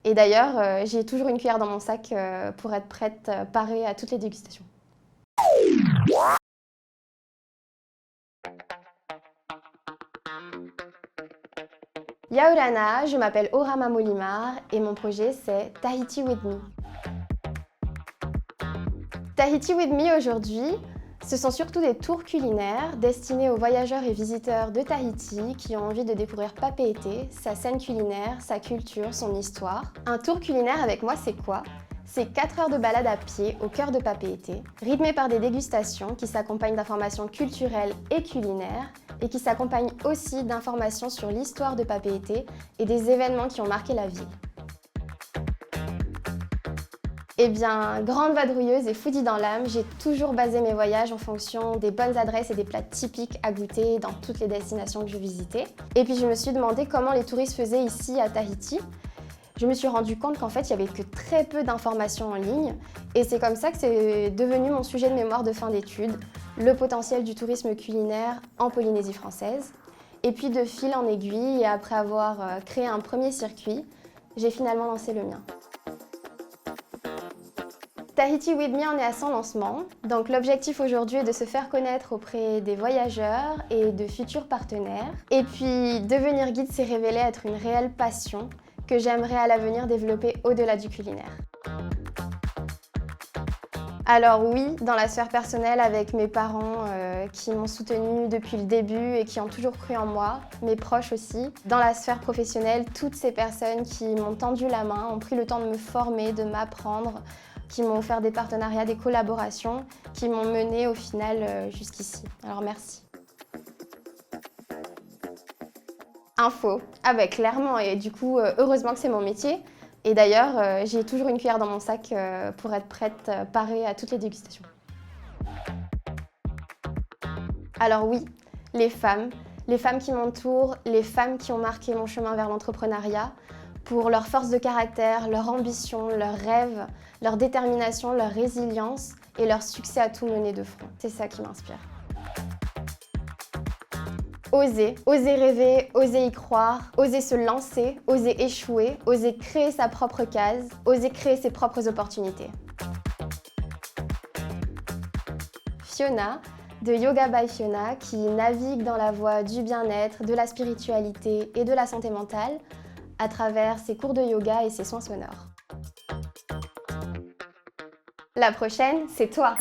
Et d'ailleurs, j'ai toujours une cuillère dans mon sac pour être prête, parée à toutes les dégustations. Yaorana, je m'appelle Orama Molimar et mon projet c'est Tahiti with me. Tahiti with me aujourd'hui, ce sont surtout des tours culinaires destinés aux voyageurs et visiteurs de Tahiti qui ont envie de découvrir Papeete, sa scène culinaire, sa culture, son histoire. Un tour culinaire avec moi, c'est quoi? C'est 4 heures de balade à pied au cœur de Papeete, rythmées par des dégustations qui s'accompagnent d'informations culturelles et culinaires et qui s'accompagnent aussi d'informations sur l'histoire de Papeete et des événements qui ont marqué la ville. Eh bien, grande vadrouilleuse et foodie dans l'âme, j'ai toujours basé mes voyages en fonction des bonnes adresses et des plats typiques à goûter dans toutes les destinations que je visitais. Et puis je me suis demandé comment les touristes faisaient ici à Tahiti. Je me suis rendu compte qu'en fait, il n'y avait que très peu d'informations en ligne. Et c'est comme ça que c'est devenu mon sujet de mémoire de fin d'études, le potentiel du tourisme culinaire en Polynésie française. Et puis de fil en aiguille, et après avoir créé un premier circuit, j'ai finalement lancé le mien. Tahiti with me en est à son lancement, donc l'objectif aujourd'hui est de se faire connaître auprès des voyageurs et de futurs partenaires. Et puis devenir guide s'est révélé être une réelle passion que j'aimerais à l'avenir développer au-delà du culinaire. Alors oui, dans la sphère personnelle avec mes parents qui m'ont soutenue depuis le début et qui ont toujours cru en moi, mes proches aussi. Dans la sphère professionnelle, toutes ces personnes qui m'ont tendu la main, ont pris le temps de me former, de m'apprendre, qui m'ont offert des partenariats, des collaborations, qui m'ont menée au final jusqu'ici. Alors merci. Info. Ah bah clairement, et du coup, heureusement que c'est mon métier. Et d'ailleurs, j'ai toujours une cuillère dans mon sac pour être prête, parée à toutes les dégustations. Alors oui, les femmes qui m'entourent, les femmes qui ont marqué mon chemin vers l'entrepreneuriat, pour leur force de caractère, leur ambition, leurs rêves, leur détermination, leur résilience et leur succès à tout mener de front. C'est ça qui m'inspire. Oser rêver, oser y croire, oser se lancer, oser échouer, oser créer sa propre case, oser créer ses propres opportunités. Fiona, de Yoga by Fiona, qui navigue dans la voie du bien-être, de la spiritualité et de la santé mentale à travers ses cours de yoga et ses soins sonores. La prochaine, c'est toi!